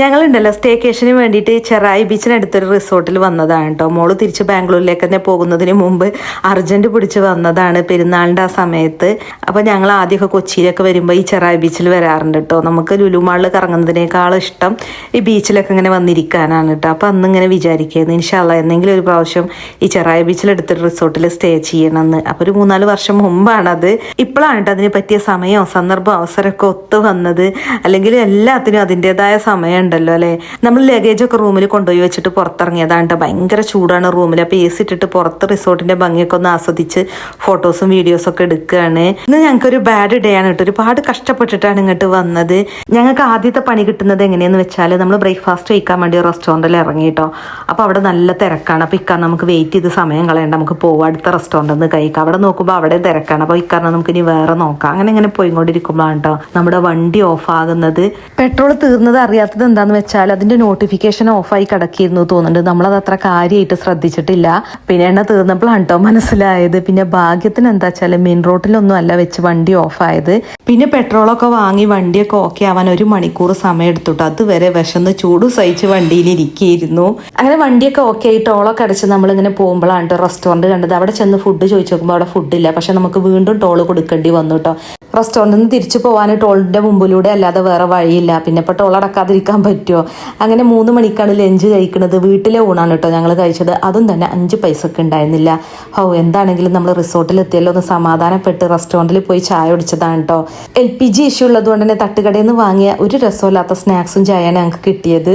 ഞങ്ങളുണ്ടല്ലോ സ്റ്റേക്കേഷന് വേണ്ടിയിട്ട് ചെറായി ബീച്ചിനടുത്തൊരു റിസോർട്ടിൽ വന്നതാണ് കേട്ടോ. മോള് തിരിച്ച് ബാംഗ്ലൂരിലേക്ക് തന്നെ പോകുന്നതിന് മുമ്പ് അർജന്റ് പിടിച്ച് വന്നതാണ് പെരുന്നാളിൻ്റെ ആ സമയത്ത്. അപ്പോൾ ഞങ്ങൾ ആദ്യമൊക്കെ കൊച്ചിയിലൊക്കെ വരുമ്പോൾ ഈ ചെറായി ബീച്ചിൽ വരാറുണ്ട് കേട്ടോ. നമുക്ക് ലുലു മാളിൽ കറങ്ങുന്നതിനേക്കാളും ഇഷ്ടം ഈ ബീച്ചിലൊക്കെ ഇങ്ങനെ വന്നിരിക്കാനാണ് കേട്ടോ. അപ്പോൾ അന്ന് ഇങ്ങനെ വിചാരിക്കുന്നത് ഇൻഷാ അല്ലാഹ് എന്തെങ്കിലും ഒരു പ്രാവശ്യം ഈ ചെറായി ബീച്ചിലെടുത്തൊരു റിസോർട്ടിൽ സ്റ്റേ ചെയ്യണമെന്ന്. അപ്പോൾ ഒരു 3-4 വർഷം മുമ്പാണത്. ഇപ്പോഴാണ് കേട്ടോ അതിന് പറ്റിയ സമയമോ സന്ദർഭമോ അവസരമൊക്കെ ഒത്തു വന്നത്. അല്ലെങ്കിൽ എല്ലാത്തിനും അതിൻ്റെതായ സമയം ഉണ്ടല്ലോ അല്ലേ. നമ്മൾ ലഗേജൊക്കെ റൂമിൽ കൊണ്ടുപോയി വെച്ചിട്ട് പുറത്തിറങ്ങിയതാണ്. ഭയങ്കര ചൂടാണ് റൂമിൽ. അപ്പോൾ AC ഇട്ടിട്ട് പുറത്ത് റിസോർട്ടിന്റെ ഭംഗിയൊക്കെ ഒന്ന് ആസ്വദിച്ച് ഫോട്ടോസും വീഡിയോസും ഒക്കെ എടുക്കുകയാണ്. ഇന്ന് ഞങ്ങൾക്കൊരു ബാഡ് ഡേ ആണ് കേട്ടോ. ഒരുപാട് കഷ്ടപ്പെട്ടിട്ടാണ് ഇങ്ങോട്ട് വന്നത്. ഞങ്ങൾക്ക് ആദ്യത്തെ പണി കിട്ടുന്നത് എങ്ങനെയെന്ന് വെച്ചാൽ നമ്മൾ ബ്രേക്ക്ഫാസ്റ്റ് കഴിക്കാൻ വേണ്ടി റെസ്റ്റോറൻറ്റിൽ ഇറങ്ങി കേട്ടോ. അപ്പോൾ അവിടെ നല്ല തിരക്കാണ്. അപ്പോൾ ഇക്കാരണം നമുക്ക് വെയിറ്റ് ചെയ്ത് സമയം കളയണ്ട, നമുക്ക് പോവാം അടുത്ത റെസ്റ്റോറൻറ്റിൽ നിന്ന് കഴിക്കാം. അവിടെ നോക്കുമ്പോൾ അവിടെ തിരക്കാണ്. അപ്പോൾ ഇക്കാരണം നമുക്ക് ഇനി വേറെ നോക്കാം. അങ്ങനെ പോയിക്കൊണ്ടിരിക്കുമ്പോഴാണ് കേട്ടോ നമ്മുടെ വണ്ടി ഓഫ് ആകുന്നത്. പെട്രോൾ തീർന്നത് അറിയാത്തത് എന്താന്ന് വെച്ചാൽ അതിന്റെ നോട്ടിഫിക്കേഷൻ ഓഫായി കിടക്കിയിരുന്നു തോന്നുന്നുണ്ട്. നമ്മളത് അത്ര കാര്യമായിട്ട് ശ്രദ്ധിച്ചിട്ടില്ല. പിന്നെ എണ്ണ തീർന്നപ്പോഴാണ് കേട്ടോ മനസ്സിലായത്. പിന്നെ ഭാഗ്യത്തിന് എന്താ വെച്ചാൽ മെയിൻ റോഡിലൊന്നും അല്ല വെച്ച് വണ്ടി ഓഫായത്. പിന്നെ പെട്രോളൊക്കെ വാങ്ങി വണ്ടിയൊക്കെ ഓക്കെ ആവാൻ 1 മണിക്കൂർ സമയം എടുത്തിട്ട് അതുവരെ വിശന്ന് ചൂട് സഹിച്ച് വണ്ടിയിൽ ഇരിക്കുകയായിരുന്നു. അങ്ങനെ വണ്ടിയൊക്കെ ഓക്കെ ആയി ടോളൊക്കെ അടിച്ച് നമ്മളിങ്ങനെ പോകുമ്പോഴാണ് കേട്ടോ റെസ്റ്റോറൻറ്റ് കണ്ടത്. അവിടെ ചെന്ന് ഫുഡ് ചോദിച്ചു നോക്കുമ്പോൾ അവിടെ ഫുഡില്ല. പക്ഷെ നമുക്ക് വീണ്ടും ടോൾ കൊടുക്കേണ്ടി വന്നു കേട്ടോ. റെസ്റ്റോറൻറ്റിൽ നിന്ന് തിരിച്ചു പോകാൻ ടോളിൻ്റെ മുമ്പിലൂടെ അല്ലാതെ വേറെ വഴിയില്ല. പിന്നെ ഇപ്പോൾ ടോൾ അടക്കാതിരിക്കാൻ പറ്റുമോ? അങ്ങനെ 3 മണിക്കാണ് ലഞ്ച് കഴിക്കുന്നത്. വീട്ടിലെ ഊണാണ് കേട്ടോ ഞങ്ങൾ കഴിച്ചത്. അതും തന്നെ 5 പൈസക്ക് ഉണ്ടായിരുന്നില്ല. എന്താണെങ്കിലും നമ്മൾ റിസോർട്ടിൽ എത്തിയല്ലോ ഒന്ന് സമാധാനപ്പെട്ട് റെസ്റ്റോറൻറ്റിൽ പോയി ചായ കുടിച്ചതാണ് കേട്ടോ. LPG ഇഷ്യൂ ഉള്ളതുകൊണ്ട് തന്നെ തട്ടുകടയിൽ നിന്ന് വാങ്ങിയ ഒരു രസമില്ലാത്ത സ്നാക്സും ചായയാണ് ഞങ്ങൾക്ക് കിട്ടിയത്.